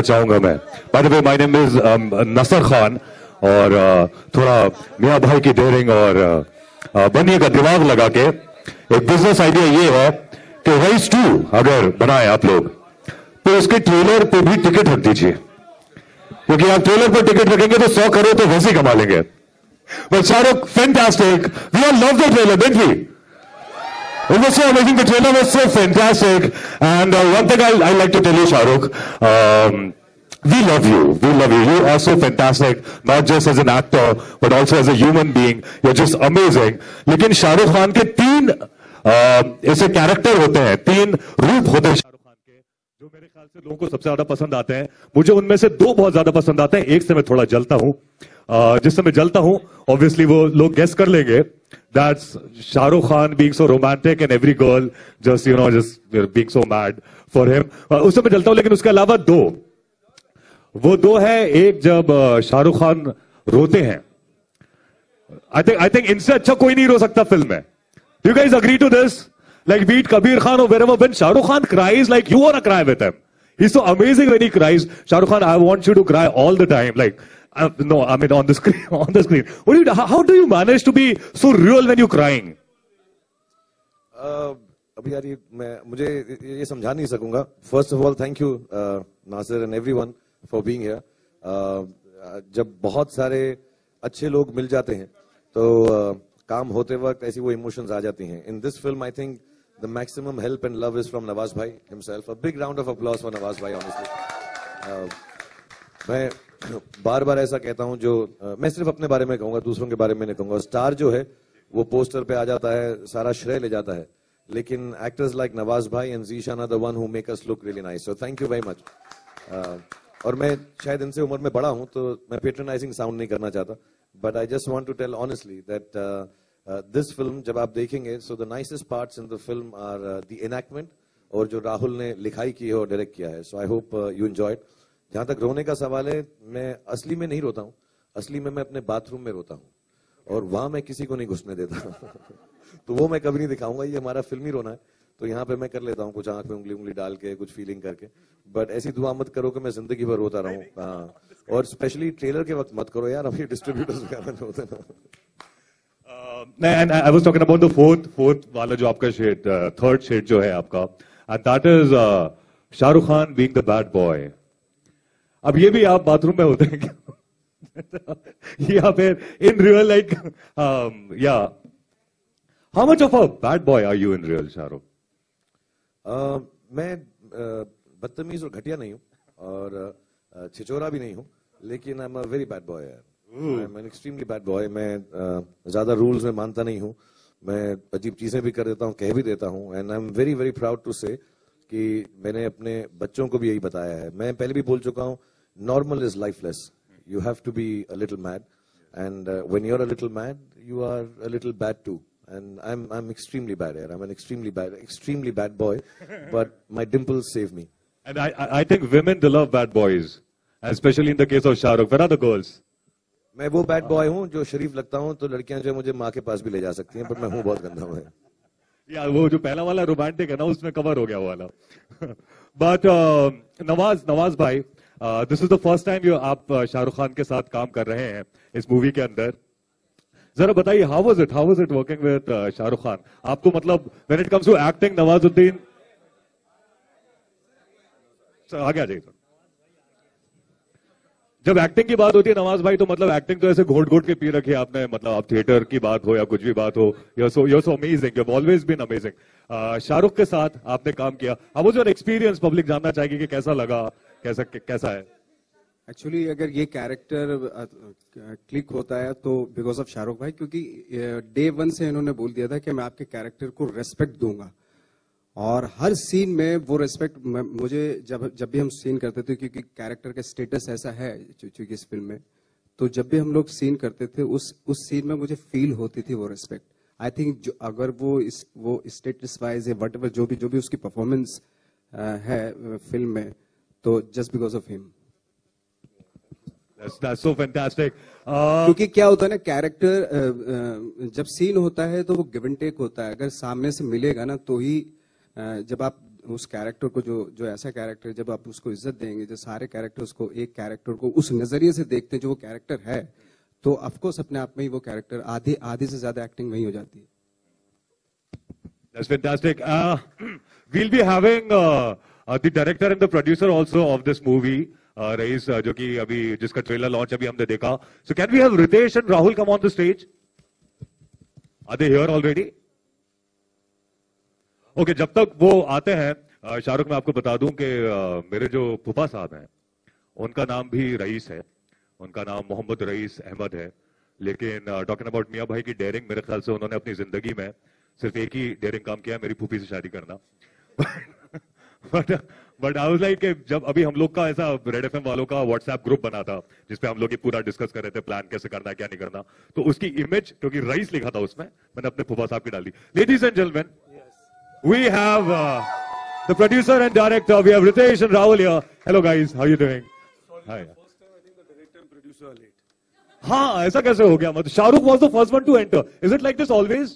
चाहूंगा मैं। By the way my name is Nasar Khan और थोड़ा मियां भाई की डेयरिंग और बनिए का दिमाग लगा के एक बिजनेस आइडिया ये है कि राइस 2 अगर बनाए आप लोग तो उसके ट्रेलर पे भी टिकट रख दीजिए, क्योंकि आप ट्रेलर पर टिकट रखेंगे तो 100 करोड़ तो वैसे ही कमा लेंगे। But Shahrukh, fantastic, we all love the trailer, didn't we? It was so amazing. The trailer was so fantastic. And one thing I like to tell you, Shahrukh, we love you. We love you. You are so fantastic, not just as an actor, but also as a human being. You're just amazing. लेकिन शाहरुख खान के 3 ऐसे character होते हैं, 3 रूप होते हैं शाहरुख खान के, जो मेरे ख्याल से लोगों को सबसे ज्यादा पसंद आते हैं। मुझे उनमें से 2 बहुत ज्यादा पसंद आते हैं। एक से मैं थोड़ा जलता हूं। जिस समय जलता हूं, ऑब्वियसली वो लोग गेस कर लेंगे, that's Shahrukh Khan being so romantic and every girl just just being so mad for him. उस समय जलता हूं। लेकिन उसके अलावा 2 वो 2 है। एक जब शाहरुख खान रोते हैं, आई थिंक इनसे अच्छा कोई नहीं रो सकता फिल्म में। Do you guys agree to this? Like be it Kabir Khan or wherever, when Shah Rukh Khan cries, like you want to cry with him. He's so amazing when he cries. Shah Rukh Khan, I want you to cry all the time. Like, no, I mean on the screen, on the screen. How do you manage to be so real when you're crying? अभी यार मुझे ये समझा नहीं सकूंगा। First of all, thank you, Nasir and everyone for being here. जब बहुत सारे अच्छे लोग मिल जाते हैं, तो काम होते वक्त ऐसी वो इमोशंस आ जाती हैं। In this film, I think the maximum help and love is from Nawaz bhai himself. A big round of applause for Nawaz bhai, honestly. मैं बार बार ऐसा कहता हूं, जो मैं सिर्फ अपने बारे में कहूंगा, दूसरों के बारे में नहीं कहूंगा। स्टार जो है वो पोस्टर पे आ जाता है, सारा श्रेय ले जाता है, लेकिन एक्टर्स लाइक नवाज भाई and Zeeshan are the one who make us look really nice. So thank you very much. और मैं शायद इनसे उम्र में बड़ा हूं, तो मैं पेट्रोनाइजिंग साउंड नहीं करना चाहता, but I just want to tell honestly that this film जब आप देखेंगे, so the nicest parts in the film are the enactment, और जो राहुल ने लिखाई की है और डायरेक्ट किया है। So I hope you enjoyed. जहां तक रोने का सवाल है, मैं असली में नहीं रोता हूं। असली में मैं अपने बाथरूम में रोता हूं, और वहां मैं किसी को नहीं घुसने देता। तो वो मैं कभी नहीं दिखाऊंगा। ये हमारा फिल्मी रोना है, तो यहाँ पे मैं कर लेता हूँ कुछ आंख में उंगली डाल के, कुछ फीलिंग करके। बट ऐसी दुआ मत करो कि मैं जिंदगी भर रोता रहूं। हाँ, और स्पेशली ट्रेलर के वक्त मत करो यार, अभी डिस्ट्रीब्यूटर्स वगैरह होते हैं ना। And I was talking about the fourth वाला जो आपका शेड, थर्ड शेड जो है आपका, and that is Shahrukh Khan being the bad boy. अब ये भी आप बाथरूम में होते हैं क्या? या फिर in real like yeah. How much of a bad boy are you in real, Shahrukh? मैं बदतमीज और घटिया नहीं हूँ, और छिचोरा भी नहीं हूँ, लेकिन I am a very bad boy यार। I am an extremely bad boy. मैं ज्यादा रूल्स में मानता नहीं हूँ, मैं अजीब चीजें भी कर देता हूँ, कह भी देता हूँ। And I am very very proud to say कि मैंने अपने बच्चों को भी यही बताया है। मैं पहले भी बोल चुका हूँ, normal is lifeless, you have to be a little mad, and when you are a little mad you are a little bad too. And I'm extremely bad here. I'm an extremely bad boy, but my dimples save me. And I think women, they love bad boys, especially in the case of Shahrukh. Where are the girls? मैं वो bad boy हूँ जो शरीफ लगता हूँ, तो लड़कियां जो मुझे माँ के पास भी ले जा सकती हैं, पर मैं हूँ बहुत गंदा हूँ। या वो जो पहला वाला रोमांटिक है ना, उसमें कवर हो गया वो वाला। बट नवाज भाई, this is the first time आप शाहरुख खान के साथ काम कर रहे हैं इस मूवी के अंदर. जरा बताइए, how was it working with Shahrukh Khan? आपको मतलब when it comes to acting, Nawazuddin आगे आ जाइए. जब एक्टिंग की बात होती है नवाज भाई, तो मतलब एक्टिंग तो ऐसे घोट घोट के पी रखी है आपने. मतलब आप थिएटर की बात हो या कुछ भी बात हो, you're so amazing, you've always been amazing. Shahrukh के साथ आपने काम किया, how was your experience? Public जानना चाहेगी कि कैसा लगा, कैसा है. एक्चुअली अगर ये कैरेक्टर क्लिक होता है तो बिकॉज ऑफ शाहरुख भाई, क्योंकि डे वन से इन्होंने बोल दिया था कि मैं आपके कैरेक्टर को रेस्पेक्ट दूंगा, और हर सीन में वो रेस्पेक्ट मुझे जब भी हम सीन करते थे, क्योंकि कैरेक्टर का स्टेटस ऐसा है चूंकि इस फिल्म में, तो जब भी हम लोग सीन करते थे उस सीन में मुझे फील होती थी वो रेस्पेक्ट. आई थिंक अगर वो स्टेटस वाइज है वट एवर जो भी उसकी परफॉर्मेंस है फिल्म में, तो just because of him. That's so fantastic. क्योंकि क्या होता है ना, कैरेक्टर जब सीन होता है तो वो गिव एंड टेक होता है. अगर सामने से मिलेगा ना तो ही जब आप उस कैरेक्टर को जो ऐसा कैरेक्टर, जब आप उसको इज्जत देंगे, जो सारे कैरेक्टर्स को एक कैरेक्टर को उस नजरिए से देखते हैं जो वो कैरेक्टर है, तो ऑफकोर्स अपने आप में ही वो कैरेक्टर आधे से ज्यादा एक्टिंग वही हो जाती है. That's fantastic. We'll be having the director and the producer also of this movie, rice, जो कि अभी जिसका ट्रेलर लॉन्च अभी हमने देखा. So can we have Ritesh and Rahul come on the stage? Are they here already? Okay, जब तक वो आते हैं, शाहरुख, मैं आपको बता दूं कि मेरे जो फूफा साहब हैं उनका नाम भी रईस है. उनका नाम मोहम्मद रईस अहमद है. लेकिन टॉकिंग अबाउट मियां भाई की डेयरिंग, मेरे ख्याल से उन्होंने अपनी जिंदगी में सिर्फ एक ही डेयरिंग काम किया, मेरी फूफी से शादी करना. बट आई वाज लाइक, जब अभी हम लोग का ऐसा रेड एफएम वालों का व्हाट्सएप ग्रुप बना था जिसपे हम लोग ये पूरा डिस्कस कर रहे थे, प्लान कैसे करना है क्या नहीं करना, तो उसकी इमेज क्योंकि रईस लिखा था उसमें, मैंने अपने फूफा साहब की डाली. Ladies and gentleman, we have the producer and director. We have Ritesh and Rahul here. Hello guys, how are you doing? Hi. First time I think the director and producer are late. हाँ, ऐसा कैसे हो गया? मतलब Shahrukh was the first one to enter. Is it like this always?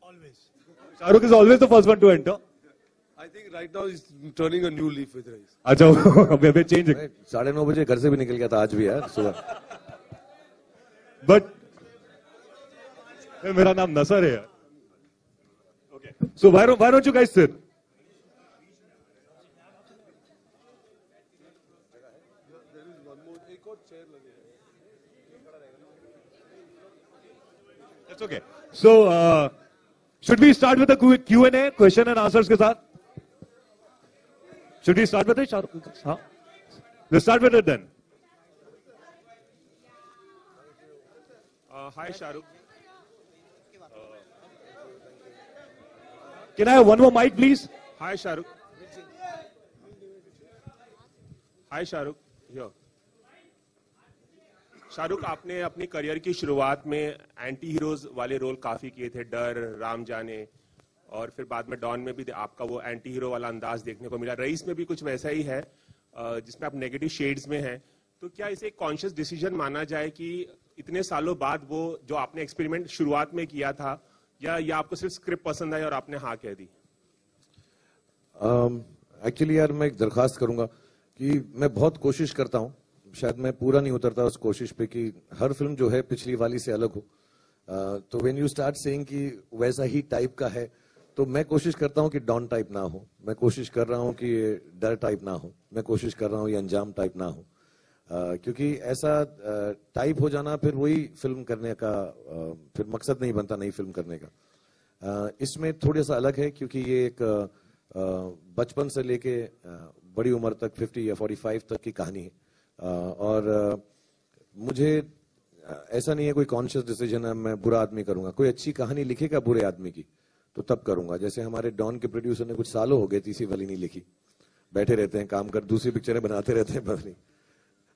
Always. Shahrukh is always the first one to enter. I think right now he's turning a new leaf with Rais. अच्छा, we're changing. 9:30 बजे घर से भी निकल गया था आज भी यार सुबह. But मेरा नाम नसर है यार. Okay. So why don't you guys sit? That's okay. So should we start with the Q&A, question and answers के साथ? Should we start with it? हाँ. Let's start with it then. Hi Shahrukh. Can I have one more mic, please? Hi Shahrukh. Hi Shahrukh. Here. Shahrukh, आपने अपनी career की शुरुआत में anti heroes वाले role काफी किए थे, डर, राम जाने, और फिर बाद में डॉन में भी आपका वो एंटी हीरो वाला अंदाज देखने को मिला. रईस में भी कुछ वैसा ही है जिसमें आप नेगेटिव शेड्स में हैं. तो क्या इसे एक कॉन्शियस डिसीजन माना जाए कि इतने सालों बाद वो जो आपने एक्सपेरिमेंट शुरुआत में किया था, या आपको सिर्फ स्क्रिप्ट पसंद आई और आपने हाँ कह दी? एक्चुअली यार मैं एक दरखास्त करूंगा कि मैं बहुत कोशिश करता हूं, शायद मैं पूरा नहीं उतरता उस कोशिश पे कि हर फिल्म जो है पिछली वाली से अलग हो. तो व्हेन यू स्टार्ट सेइंग कि वैसा ही टाइप का है, तो मैं कोशिश करता हूं कि डॉन टाइप ना हो, मैं कोशिश कर रहा हूं कि डर टाइप ना हो, मैं कोशिश कर रहा हूं ये अंजाम टाइप ना हो. क्योंकि ऐसा टाइप हो जाना फिर वही फिल्म करने का फिर मकसद नहीं बनता नई फिल्म करने का. इसमें थोड़ा सा अलग है क्योंकि ये एक बचपन से लेके बड़ी उम्र तक 50 या 45 तक की कहानी है. और मुझे ऐसा नहीं है कोई कॉन्शियस डिसीजन है मैं बुरा आदमी करूंगा. कोई अच्छी कहानी लिखेगा बुरे आदमी की तो तब करूंगा. जैसे हमारे डॉन के प्रोड्यूसर ने कुछ सालों हो गए तीसरी वाली नहीं लिखी, बैठे रहते हैं काम कर, दूसरी पिक्चरें बनाते रहते हैं, बस नहीं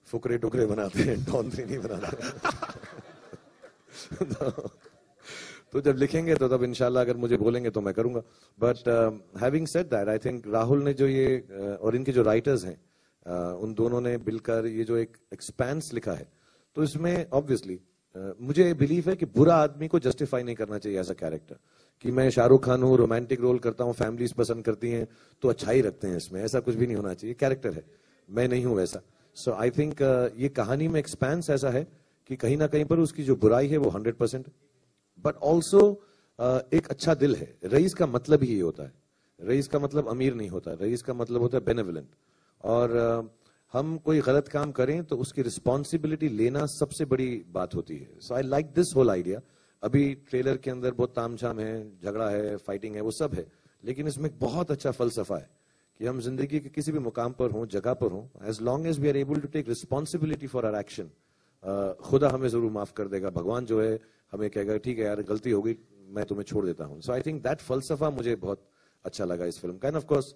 फुकरे टुकरे बनाते हैं, डॉन 3 नहीं बनाते. तो जब लिखेंगे तो तब इंशाल्लाह अगर मुझे बोलेंगे तो मैं करूंगा. But having said that, I think Rahul ने जो ये और इनके जो राइटर्स हैं उन दोनों ने मिलकर ये जो एक एक्सपेंस लिखा है, तो इसमें ऑब्वियसली मुझे बिलीव है कि बुरा आदमी को जस्टिफाई नहीं करना चाहिए एज अ कैरेक्टर. कि मैं शाहरुख खान हूँ, रोमांटिक रोल करता हूँ, फैमिलीज पसंद करती हैं तो अच्छाई रखते हैं इसमें, ऐसा कुछ भी नहीं होना चाहिए, कैरेक्टर है, मैं नहीं हूँ वैसा। सो आई थिंक ये कहानी में एक्सपेंस ऐसा है कि कहीं ना कहीं पर उसकी जो बुराई है वो 100%, बट ऑल्सो एक अच्छा दिल है। रईस का मतलब ही ये होता है, रईस का मतलब अमीर नहीं होता, रईस का मतलब होता है बेनेवलेंट। और हम कोई गलत काम करें तो उसकी रिस्पॉन्सिबिलिटी लेना सबसे बड़ी बात होती है। So I like this whole idea. अभी ट्रेलर के अंदर बहुत तामझाम है, झगड़ा है, फाइटिंग है, वो सब है, लेकिन इसमें एक बहुत अच्छा फलसफा है कि हम जिंदगी के किसी भी मुकाम पर हों, जगह पर हों, as long as we are able to take responsibility for our action, खुदा हमें जरूर माफ कर देगा, भगवान जो है हमें कहेगा ठीक है यार गलती हो गई, मैं तुम्हें छोड़ देता हूं। सो आई थिंक दैट फलसफा मुझे बहुत अच्छा लगा इस फिल्म का। एंड ऑफ कोर्स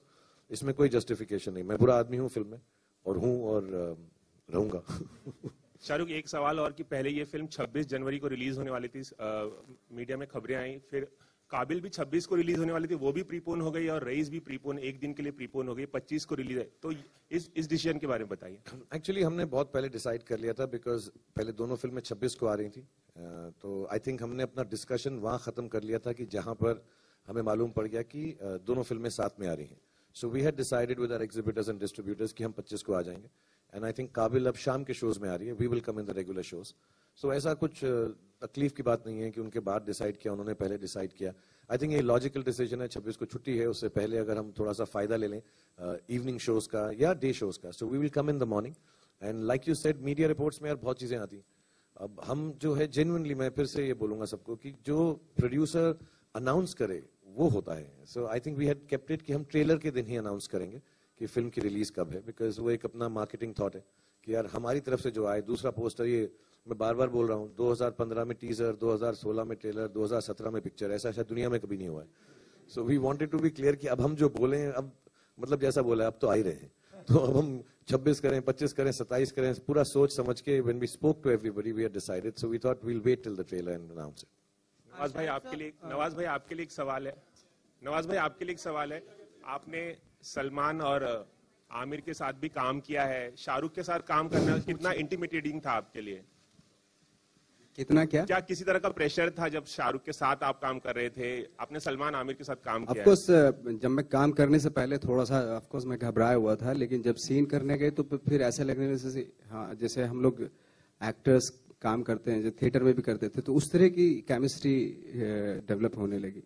इसमें कोई जस्टिफिकेशन नहीं, मैं बुरा आदमी हूं फिल्म में और हूं और रहूंगा। शाहरुख, एक सवाल और कि पहले ये फिल्म 26 जनवरी को रिलीज होने वाली थी, मीडिया में खबरें आई, फिर काबिल भी 26 को रिलीज होने वाली थी, वो भी प्रीपोन हो गई, और रईस भी प्रीपोन, एक दिन के लिए प्रीपोन हो गई, 25 को रिलीज है। तो इस डिसीजन के बारे में बताइए। एक्चुअली हमने बहुत पहले डिसाइड कर लिया था, बिकॉज पहले दोनों फिल्में 26 को आ रही थी, तो आई थिंक हमने अपना डिस्कशन वहां खत्म कर लिया था कि जहां पर हमें मालूम पड़ गया कि दोनों फिल्में साथ में आ रही हैं। So we had decided with our exhibitors and distributors कि हम 25 को आ जाएंगे। एंड आई थिंक काबिल अब शाम के शोज में आ रही है, we will come in the regular shows. So ऐसा कुछ तकलीफ की बात नहीं है कि उनके बाद डिसाइड किया, उन्होंने पहले डिसाइड किया। आई थिंक ये लॉजिकल डिसीजन है। 26 को छुट्टी है, उससे पहले अगर हम थोड़ा सा फायदा ले लें इवनिंग शोज का या डे शोज का, so we will come in the morning. And like you said, media reports में यार बहुत चीजें आती हैं। अब हम जो है जेन्युइनली, मैं फिर से ये बोलूंगा सबको कि जो प्रोड्यूसर अनाउंस करे वो होता है। So I think we had kept it कि हम ट्रेलर के दिन ही अनाउंस करेंगे कि फिल्म की रिलीज कब है, बिकॉज वो एक अपना मार्केटिंग थॉट है कि यार हमारी तरफ से जो आए। दूसरा पोस्टर, ये मैं बार बार बोल रहा हूँ, 2015 में टीजर, 2016 में ट्रेलर, 2017 में पिक्चर, ऐसा शायद दुनिया में कभी नहीं हुआ है। So we wanted to be clear कि अब हम जो बोले, अब मतलब जैसा बोला अब तो आ ही रहे हैं, तो अब हम 26 करें, 25 करें, 27 करें, पूरा सोच समझ के when we spoke to everybody we had decided, so we thought we will wait till the trailer and announce it. Nawaz भाई आपके लिए एक सवाल है। नवाज भाई आपके लिए एक सवाल है। आपने सलमान और आमिर के साथ भी काम किया है, शाहरुख के साथ काम करना कितना इंटिमिडेटिंग था आपके लिए? कितना क्या किसी तरह का प्रेशर था जब शाहरुख के साथ आप काम कर रहे थे? आपने सलमान आमिर के साथ काम किया है। ऑफकोर्स जब मैं काम करने से पहले थोड़ा सा ऑफकोर्स मैं घबराया हुआ था, लेकिन जब सीन करने गए तो फिर ऐसा लगने से हाँ, जैसे हम लोग एक्टर्स काम करते हैं, जो थिएटर में भी करते थे, तो उस तरह की केमिस्ट्री डेवलप होने लगी।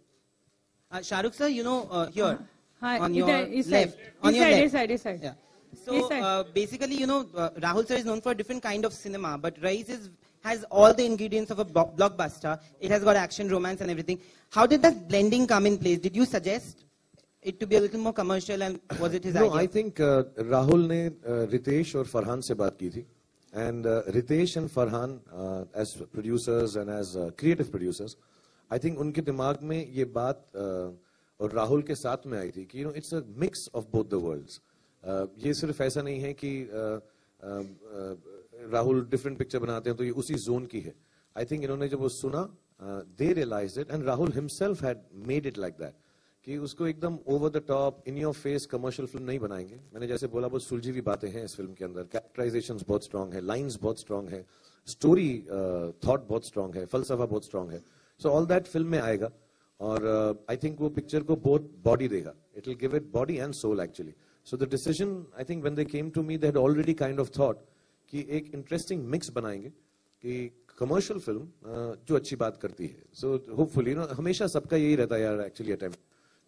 Shahrukh sir, you know, here Hi, on your left, on your left. Yeah. So basically, you know, Rahul sir is known for a different kind of cinema, but Rais has all the ingredients of a blockbuster. It has got action, romance, and everything. How did that blending come in place? Did you suggest it to be a little more commercial, and was it his idea? No, I think Rahul ने रितेश और फरहान से बात की थी, and Ritesh and Farhan as producers and as creative producers, I think उनके दिमाग में ये बात और राहुल के साथ में आई थी कि you know it's a mix of both the worlds. ये सिर्फ ऐसा नहीं है कि राहुल डिफरेंट पिक्चर बनाते हैं तो ये उसी जोन की है। आई थिंक इन्होंने जब वो सुना, they realised it, and Rahul himself had made it like that कि उसको एकदम over the top, in your face commercial film नहीं बनाएंगे। मैंने जैसे बोला, बहुत सुलझी हुई बातें हैं इस फिल्म के अंदर, कैरेक्टराइजेशंस बहुत स्ट्रांग है, लाइंस बहुत स्ट्रांग है, स्टोरी थॉट बहुत स्ट्रांग है, फलसफा बहुत स्ट्रांग है। सो ऑल दैट फिल्म में आएगा और आई थिंक वो पिक्चर को बहुत बॉडी देगा, it will give it body and soul actually. So the decision, I think when they came to me, they had already kind of thought कि एक interesting mix बनाएंगे कि कमर्शियल फिल्म जो अच्छी बात करती है। सो होपफुली नो, हमेशा सबका यही रहता है यार एक्चुअली अटेम्प्ट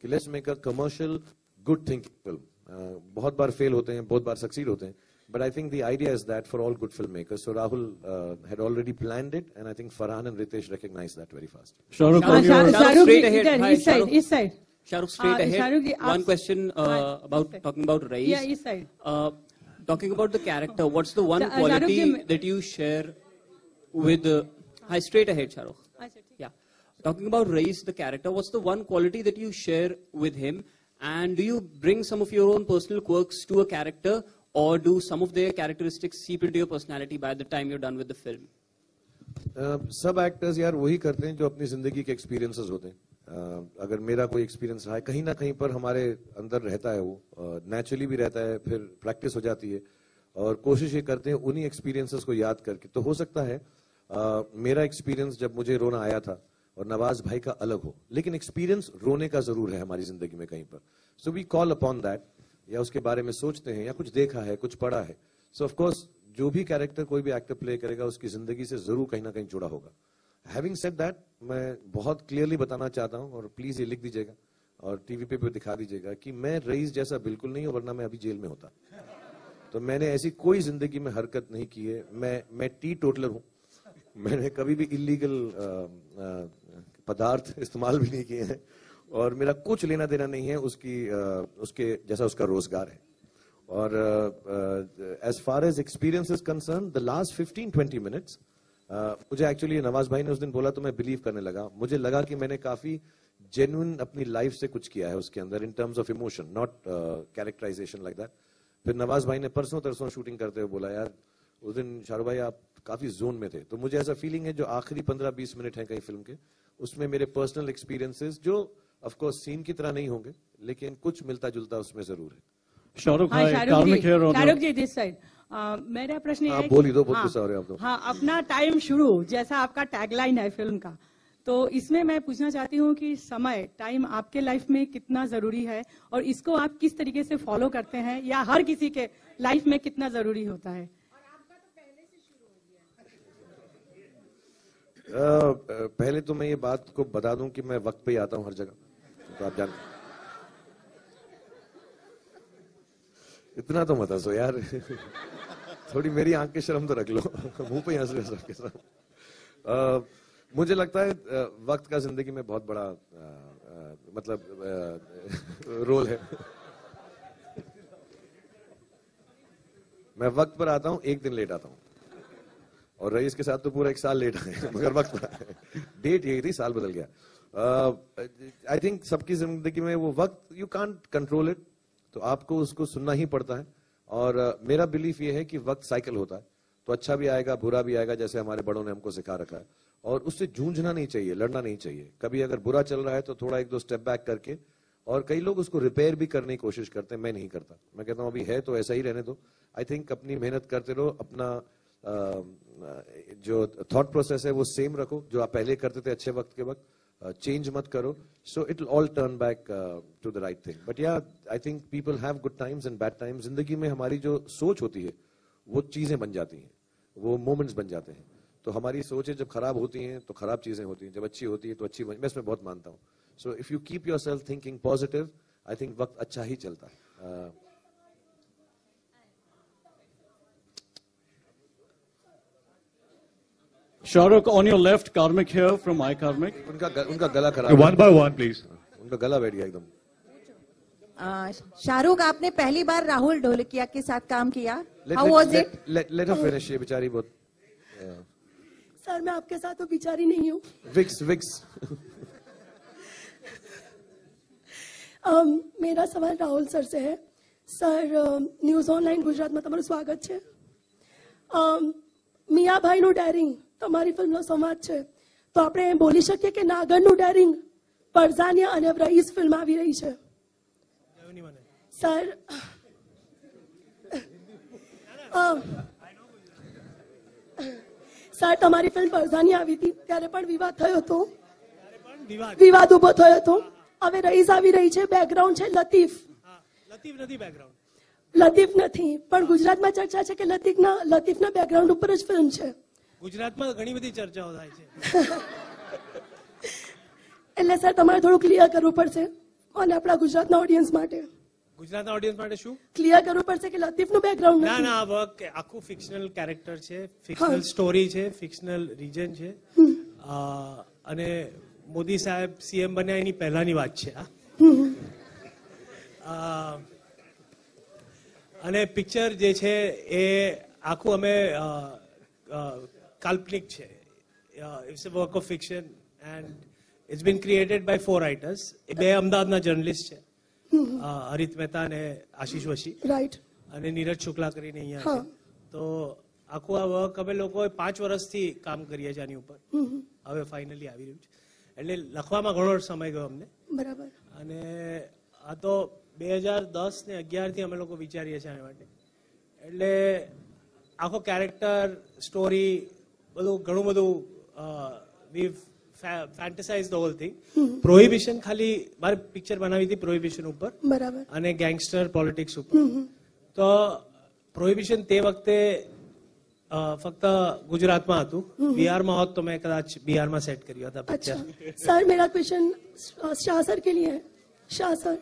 कि let's make a commercial good thinking film. बहुत बार फेल होते हैं, बहुत बार सक्सीड होते हैं, but I think the idea is that for all good filmmakers. So Rahul had already planned it, and I think Farhan and Ritesh recognized that very fast. Shahrukh, straight ahead. Hi, East side. Shahrukh, straight ahead. One question talking about Rais. Yeah, East side. Talking about the character, what's the one quality that you share with? Hi, straight ahead, Shahrukh. Yeah. Talking about Rais, the character, what's the one quality that you share with him? And do you bring some of your own personal quirks to a character? Or do some of their characteristics seep into your personality by the time you're done with the film? सब actors यार वही करते हैं जो अपनी जिंदगी के experiences होते हैं। अगर मेरा कोई एक्सपीरियंस रहा है, कहीं ना कहीं पर हमारे अंदर रहता है, वो नेचुरली भी रहता है, फिर प्रैक्टिस हो जाती है और कोशिश ये करते हैं उन्हीं एक्सपीरियंसेस को याद करके। तो हो सकता है मेरा एक्सपीरियंस जब मुझे रोना आया था और नवाज भाई का अलग हो, लेकिन एक्सपीरियंस रोने का जरूर है हमारी जिंदगी में कहीं पर. So we call upon that, या उसके बारे में सोचते हैं, या कुछ देखा है, कुछ पढ़ा है. सो ऑफ कोर्स जो भी कैरेक्टर कोई भी एक्टर प्ले करेगा उसकी जिंदगी से जरूर कहीं ना कहीं जुड़ा होगा. हैविंग सेड दैट, मैं बहुत क्लियरली बताना चाहता हूं, और प्लीज ये लिख दीजिएगा और टीवी पे भी दिखा दीजिएगा कि मैं रईस जैसा बिल्कुल नहीं हूं, वरना मैं अभी जेल में होता. तो मैंने ऐसी कोई जिंदगी में हरकत नहीं की है. मैं टी टोटलर हूं. मैंने कभी भी इलीगल पदार्थ इस्तेमाल भी नहीं किए हैं, और मेरा कुछ लेना देना नहीं है उसके जैसा उसका रोजगार है. और as far as experience is concern, the last 15-20 minutes मुझे एक्चुअली नवाज भाई ने उस दिन बोला तो मैं बिलीव करने लगा. मुझे लगा कि मैंने काफी जेन्युइन अपनी लाइफ से कुछ किया है उसके अंदर, in terms of emotion, not characterisation like that. फिर नवाज भाई ने परसों तरसों शूटिंग करते हुए बोला, यार उस दिन शाहरुख भाई आप काफी जोन में थे. तो मुझे ऐसा फीलिंग है जो आखिरी 15-20 मिनट है कई फिल्म के, उसमें मेरे पर्सनल एक्सपीरियंसेस जो ऑफ कोर्स सीन की तरह नहीं होंगे, लेकिन कुछ मिलता जुलता उसमें जरूर है. शाहरुख भाई, शाहरुख जी दिस साइड. मेरा प्रश्न ये है, बोल ही दो, बहुत गुस्सा हो रहे हैं आप तो. हाँ, अपना टाइम शुरू, जैसा आपका टैगलाइन है फिल्म का, तो इसमें मैं पूछना चाहती हूँ कि समय, टाइम आपके लाइफ में कितना जरूरी है, और इसको आप किस तरीके से फॉलो करते हैं, या हर किसी के लाइफ में कितना जरूरी होता है? पहले तो मैं ये बात को बता दूं कि मैं वक्त पे ही आता हूं हर जगह, तो आप जानते. इतना तो मत हंसो यार. थोड़ी मेरी आंख की शर्म तो रख लो. मुंह पे हंस रहे सबके साथ. मुझे लगता है वक्त का जिंदगी में बहुत बड़ा मतलब रोल है. मैं वक्त पर आता हूं, एक दिन लेट आता हूं, और रईस के साथ तो पूरा 1 साल लेट आए, मगर वक्त पर आए. डेट यही थी, साल बदल गया. आई थिंक सबकी जिंदगी में वो वक्त, यू कांट कंट्रोल इट, तो आपको उसको सुनना ही पड़ता है. और मेरा बिलीफ ये है कि वक्त साइकिल होता है, तो अच्छा भी आएगा, बुरा भी आएगा, जैसे हमारे बड़ों ने हमको सिखा रखा है. और उससे जूझना नहीं चाहिए, लड़ना नहीं चाहिए. कभी अगर बुरा चल रहा है तो थोड़ा 1-2 स्टेप बैक करके, और कई लोग उसको रिपेयर भी करने की कोशिश करते हैं, मैं नहीं करता. मैं कहता हूं अभी है तो ऐसा ही रहने दो. आई थिंक अपनी मेहनत करते रहो, अपना जो थॉट प्रोसेस है वो सेम रखो, जो आप पहले करते थे अच्छे वक्त के वक्त, चेंज मत करो. So it will all turn back to the right thing. But yeah I think people have good times and bad times. जिंदगी में हमारी जो सोच होती है वो चीजें बन जाती हैं, वो मोमेंट्स बन जाते हैं. तो हमारी सोचें जब खराब होती हैं तो खराब चीजें होती हैं, जब अच्छी होती है तो अच्छी. मैं इसमें बहुत मानता हूँ. So if you keep your self thinking positive, I think वक्त अच्छा ही चलता है. Shahrukh, on your left, Karmik here from iKarmik. उनका गला खराब. One by one, please. उनका गला बैठ गया एकदम. शाहरुख, आपने पहली बार राहुल ढोलकिया के साथ काम किया. How was it? Let her finish. ये बेचारी बहुत. सर, मैं आपके साथ तो बिचारी नहीं हूँ. विक्स. मेरा सवाल राहुल सर से है. सर, न्यूज ऑनलाइन गुजरात में તમારું સ્વાગત છે. મિયાભાઈનું ડેરિંગ તમારી ફિલ્મનો સંવાદ છે, તો આપણે બોલી શકીએ કે નાગરનું ડેરિંગ પરઝાનિયા અને રઈસ ફિલ્મ આવી રહી છે. સર, સર તમારી ફિલ્મ પરઝાનિયા આવી હતી ત્યારે પણ વિવાદ થયો હતો, વિવાદ ઉભો થયો હતો. હવે રઈસ આવી રહી છે, બેકગ્રાઉન્ડ છે લતીફ. લતીફ નથી, પણ ગુજરાતમાં ચર્ચા છે કે લતીફના બેકગ્રાઉન્ડ ઉપર જ ફિલ્મ છે. ગુજરાતમાં ઘણી બધી ચર્ચાઓ થાય છે. એટલે સર તમારે થોડું ક્લિયર કરવું પડશે, અને આપણા ગુજરાતના ઓડિયન્સ માટે. ગુજરાતના ઓડિયન્સ માટે શું ક્લિયર કરવું પડશે કે લતીફનું બેકગ્રાઉન્ડ ના ના, આખું ફિક્શનલ કેરેક્ટર છે, ફિક્શનલ સ્ટોરી છે, ફિક્શનલ રીજન છે. અને મોદી સાહેબ સીએમ બન્યા એની પહેલાની વાત છે આ. અને પિક્ચર જે છે એ આખું અમે કાલ્પનિક છે. It's a work of fiction and it's been created by 4 writers. એ બે અમદાવાદના જર્નલિસ્ટ છે, હરિત મહેતા અને આશીષ વશી, રાઈટ, અને નીરજ શુક્લા કરીને અહીંયા છે. તો આખું આ વર્ક અમે લોકોએ 5 વર્ષથી કામ કરીએ છીએ આની ઉપર. હવે ફાઇનલી આવી રહ્યું છે, એટલે લખવામાં ઘણો સમય ગયો અમને. બરાબર. અને આ તો 2010 ને 11 થી અમે લોકો વિચારીએ છીએ આના માટે. એટલે આખો કેરેક્ટર, સ્ટોરી, બધું ઘણું બધું વી ફેન્ટસાઇઝ ધ હોલ થિંગ. પ્રોહિબિશન ખાલી મારે પિક્ચર બનાવી હતી પ્રોહિબિશન ઉપર બરાબર અને ગેંગસ્ટર પોલિટિક્સ ઉપર. તો પ્રોહિબિશન તે વખતે ફક્ત ગુજરાતમાં હતું. બિહારમાં હોત તો મેં કદાચ બિહારમાં સેટ કર્યું હતા પિક્ચર. सर मेरा क्वेश्चन शाह सर के लिए है. Shah sir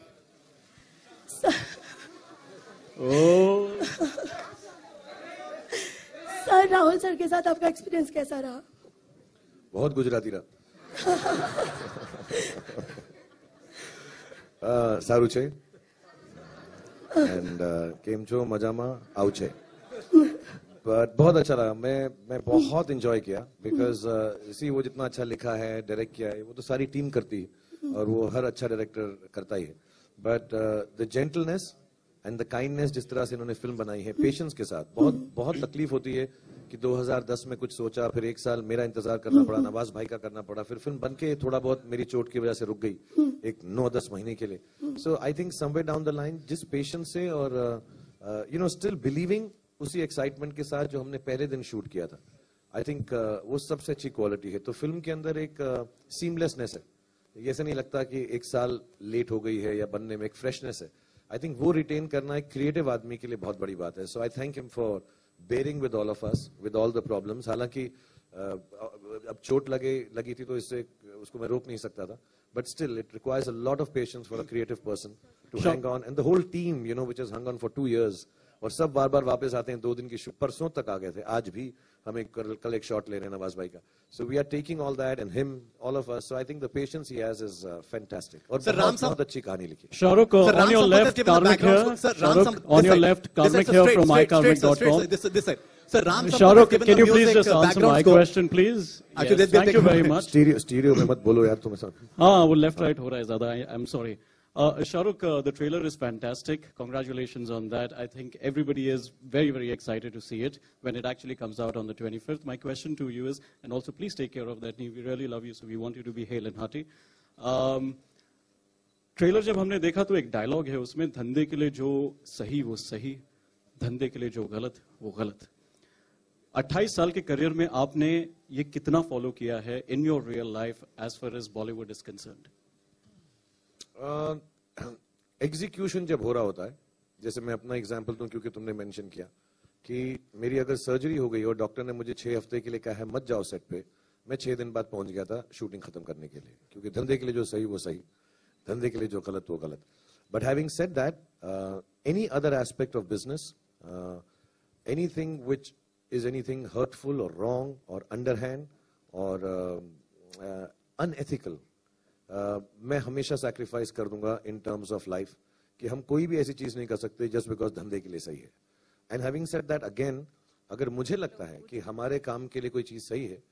sir Rahul sir के साथ आपका एक्सपीरियंस कैसा रहा? बहुत गुजराती रहा. સારું છે एंड केम छो मजामा आउ छे. बट बहुत अच्छा लगा. मैं बहुत एंजॉय किया बिकॉज सी वो जितना अच्छा लिखा है डायरेक्ट किया है वो तो सारी टीम करती है और वो हर अच्छा डायरेक्टर करता ही है. But the gentleness and the kindness जिस तरह से इन्होंने फिल्म बनाई है पेशेंस के साथ. बहुत बहुत तकलीफ होती है कि 2010 में कुछ सोचा फिर एक साल मेरा इंतजार करना पड़ा नवाज भाई का करना पड़ा फिर फिल्म बनके थोड़ा बहुत मेरी चोट की वजह से रुक गई एक 9-10 महीने के लिए. So I think somewhere down the line जिस पेशेंस से और यू नो स्टिल बिलीविंग उसी एक्साइटमेंट के साथ जो हमने पहले दिन शूट किया था आई थिंक वो सबसे अच्छी क्वालिटी है. तो फिल्म के अंदर एक सीमलेसनेस है. ऐसा नहीं लगता कि एक साल लेट हो गई है या बनने में एक फ्रेशनेस है. आई थिंक वो रिटेन करना एक क्रिएटिव आदमी के लिए बहुत बड़ी बात है. So I thank him for bearing with all of us with all the problems. हालांकि अब चोट लगी थी तो इससे उसको मैं रोक नहीं सकता था. But still, it requires a lot of patience for a creative person to hang on. And the whole team, you know, which has hung on for 2 years. और सब बार-बार वापस आते हैं 2 दिन की परसों तक आ गए थे. आज भी हमें कल एक शॉट ले रहे हैं नवाज भाई का. So we are taking all that and him, all of us. So I think the patience he has is fantastic. और बहुत अच्छी कहानी लिखी. Shahrukh, on your left, Karmik here. Shahrukh, on your left, Karmik here from ikarmik.com. This side. Sir, Ram Shahrukh, can you please just answer my question, please? Yes, thank you very much. Stereo में मत बोलो यार तुम ऐसा. हाँ, वो left right हो रहा है ज़्यादा. I'm sorry. Shahrukh, the trailer is fantastic. Congratulations on that. I think everybody is very, very excited to see it when it actually comes out on the 25th. My question to you is, and also please take care of that knee. We really love you, so we want you to be hale and hearty. Trailer जब हमने देखा तो एक dialogue है उसमें, धंधे के लिए जो सही वो सही, धंधे के लिए जो गलत वो गलत. 28 साल के करियर में आपने ये कितना फॉलो किया है in your real life as far as Bollywood is concerned? Execution जब हो रहा होता है, जैसे मैं अपना एग्जांपल दूं क्योंकि तुमने मेंशन किया कि मेरी अगर सर्जरी हो गई और डॉक्टर ने मुझे 6 हफ्ते के लिए कहा है मत जाओ सेट पे, मैं 6 दिन बाद पहुंच गया था शूटिंग खत्म करने के लिए. क्योंकि धंधे के लिए जो सही वो सही, धंधे के लिए जो गलत वो गलत. But having said that, any other aspect of business, anything which is anything hurtful or wrong or underhand or unethical, मैं हमेशा sacrifice कर दूंगा in terms of life कि हम कोई भी ऐसी चीज नहीं कर सकते just because धंधे के लिए सही है. And having said that again, अगर मुझे लगता है कि हमारे काम के लिए कोई चीज सही है,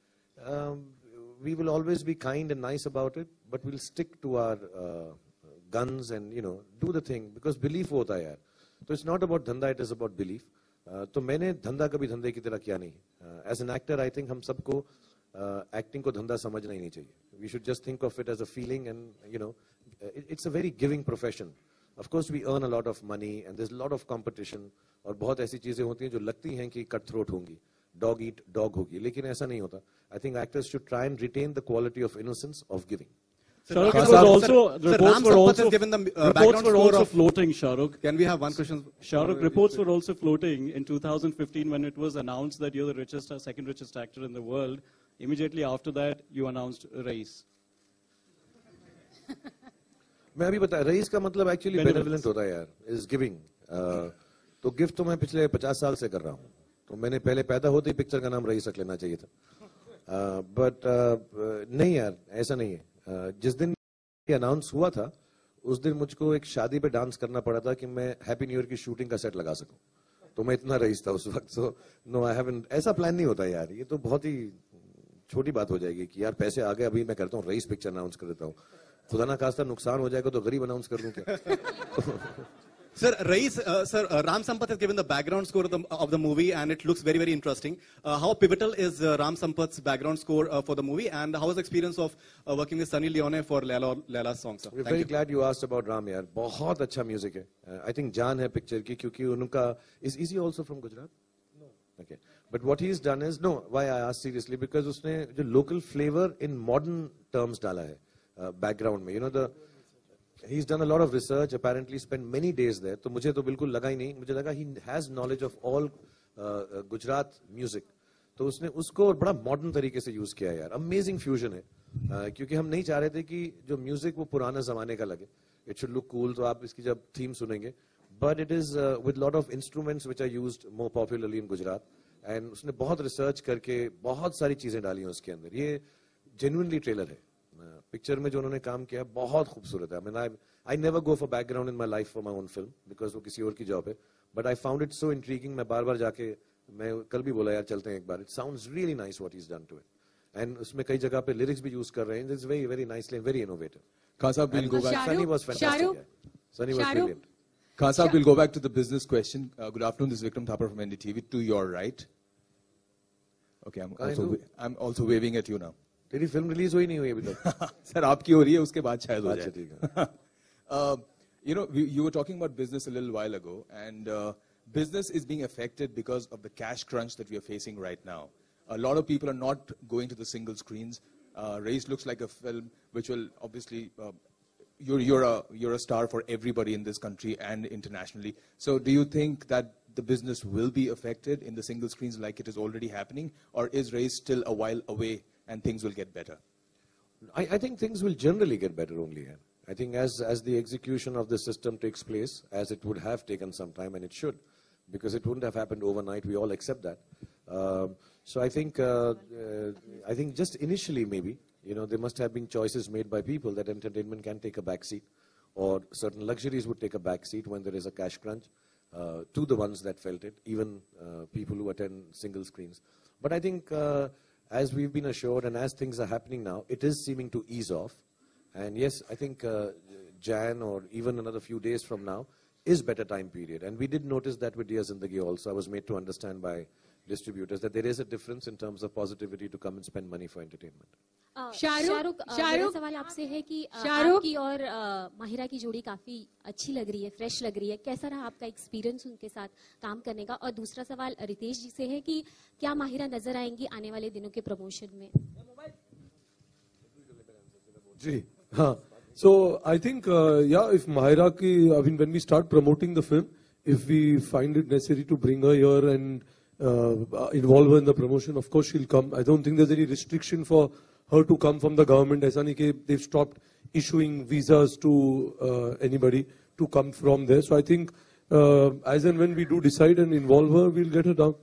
we will always be kind and nice about it, but we'll stick to our guns and you know do the thing because belief होता है यार. तो it's not about धंधा, it is about belief. तो मैंने धंधा कभी धंधे की तरह किया नहीं. As an actor I think हम सबको एक्टिंग को धंधा समझना ही नहीं चाहिए. We should just think of it as a feeling and you know it's a very giving profession. Of course we earn a lot of money and there is lot of competition और बहुत ऐसी चीजें होती हैं जो लगती हैं कि कट थ्रोट होंगी, डॉग ईट डॉग होगी, लेकिन ऐसा नहीं होता. I think actors should try and retain the quality of innocence of giving. Shahrukh, it was also, reports were also floating, Shahrukh. Can we have one question? Shahrukh, reports were also floating in 2015 when it was announced that you're the richest, second richest actor in the world. Immediately after that, you announced Raees. मैं अभी बता, rice का मतलब actually benevolent होता है यार, is giving. तो gift तो मैं पिछले 50 साल से कर रहा हूँ. तो मैंने पहले पैदा होते ही पिक्चर का नाम रईस रख लेना चाहिए था. बट नहीं यार, ऐसा नहीं है. जिस दिन ये अनाउंस हुआ था उस दिन मुझको एक शादी पे डांस करना पड़ा था कि मैं हैप्पी न्यू ईयर की शूटिंग का सेट लगा सकूं. तो मैं इतना रईस था उस वक्त. सो नो आई हैवंट, ऐसा प्लान नहीं होता यार. ये तो बहुत ही छोटी बात हो जाएगी कि यार पैसे आ गए अभी मैं करता हूँ रईस पिक्चर अनाउंस कर देता हूँ. खुदा ना खास्ता नुकसान हो जाएगा तो गरीब अनाउंस कर दूं क्या? Sir, Raees, Ram Sampath has given the background score of the movie and it looks very, very interesting. How pivotal is Ram Sampath's background score for the movie and how was the experience of working with Sunny Leone for Laila's song, sir? We're very glad you asked about Ram yaar. बहुत अच्छा music है. I think जान है picture की क्योंकि उनका is he also from Gujarat? No. Okay. But what he's done is, no, why I ask seriously, because उसने जो local flavor in modern terms डाला है background में, you know, he's done a lot of research, apparently spent many days there. तो मुझे तो बिल्कुल लगा ही नहीं, मुझे लगा he has knowledge of all Gujarat music. तो उसने उसको बड़ा मॉडर्न तरीके से यूज किया यार. अमेजिंग फ्यूजन है, क्योंकि हम नहीं चाह रहे थे कि जो म्यूजिक वो पुराने जमाने का लगे. It should look cool. तो आप इसकी जब थीम सुनेंगे, but it is with lot of instruments which are used more popularly in Gujarat. And उसने बहुत रिसर्च करके बहुत सारी चीजें डाली हैं उसके अंदर. ये जेन्युइनली ट्रेलर है. पिक्चर में जो उन्होंने काम किया बहुत खूबसूरत है. I never go for background in my life for my own film, because वो किसी और की जॉब है. But I found it so intriguing. मैं बार बार जाके, मैं कल भी बोला यार चलते हैं एक बार. It sounds really nice what he is done to it. And उसमें कई जगह पे लिरिक्स भी यूज कर रहे हैं. It's very very nicely, very innovative. Kasa, we'll go back. Sunny was fantastic. Sunny was brilliant. Kasa, we'll go back to the business question. Good afternoon, this is Vikram Thapar from NDTV. To your right. Okay, I'm also waving at you now. तेरी film release हुई नहीं हुई अभी तक. Sir आपकी हो रही है, उसके बाद शायद हो जाए. ठीक है. You know, you were talking about business a little while ago, and business is being affected because of the cash crunch that we are facing right now. A lot of people are not going to the single screens. Race looks like a film which will obviously, you're a star for everybody in this country and internationally. So do you think that the business will be affected in the single screens like it is already happening, or is Race still a while away and things will get better? I think things will generally get better only here. I think as the execution of the system takes place, as it would have taken some time, and it should, because it wouldn't have happened overnight. We all accept that. So I think just initially maybe, you know, there must have been choices made by people that entertainment can take a back seat, or certain luxuries would take a back seat when there is a cash crunch, to the ones that felt it, even people who attend single screens. But I think as we've been assured and as things are happening now, it is seeming to ease off. And yes, I think Jan or even another few days from now is better time period. And we did notice that with Diya Zindagi also. I was made to understand by distributors that there is a difference in terms of positivity to come and spend money for entertainment. Shahrukh सवाल आपसे है कि आपकी और माहिरा की जोड़ी काफी अच्छी लग रही है, फ्रेश लग रही है. कैसा रहा आपका एक्सपीरियंस उनके साथ काम करने का? और दूसरा सवाल रितेश जी से है कि क्या माहिरा नजर आएंगी आने वाले दिनों के प्रमोशन में? जी हाँ. So I think if Mahira ki, I mean when we start promoting the film, if we find it necessary to bring her here and involve her in the promotion, of course she'll come. I don't think there's any restriction for her to come from the government. Aisa nahi ki they've stopped issuing visas to anybody to come from there. So I think as and when we do decide and involve her, we'll get her down.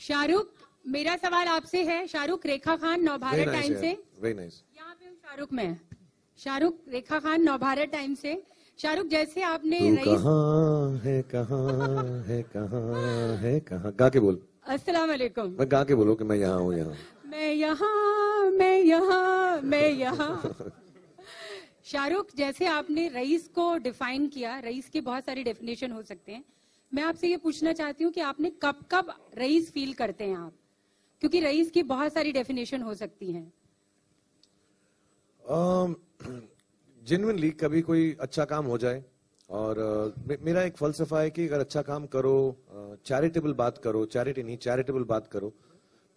Shahrukh, मेरा सवाल आपसे है. शाहरुख, रेखा Khan Navbharat time से. Very nice. यहाँ पे शाहरुख में. शाहरुख, रेखा Khan Navbharat time से. शाहरुख, जैसे आपने कहाँ है गा के बोल. अस्सलाम वालेकुम. मैं गा के बोलो कि मैं यहाँ हूँ. मैं यहाँ. शाहरुख, जैसे आपने रईस को डिफाइन किया, रईस की बहुत सारी डेफिनेशन हो सकते हैं. मैं आपसे ये पूछना चाहती हूँ कि आपने कब रईस फील करते हैं आप? क्योंकि रईस की बहुत सारी डेफिनेशन हो सकती हैं. जेन्युइनली कभी कोई अच्छा काम हो जाए, और मेरा एक फलसफा है कि अगर अच्छा काम करो, चैरिटेबल बात करो, चैरिटी नहीं चैरिटेबल बात करो,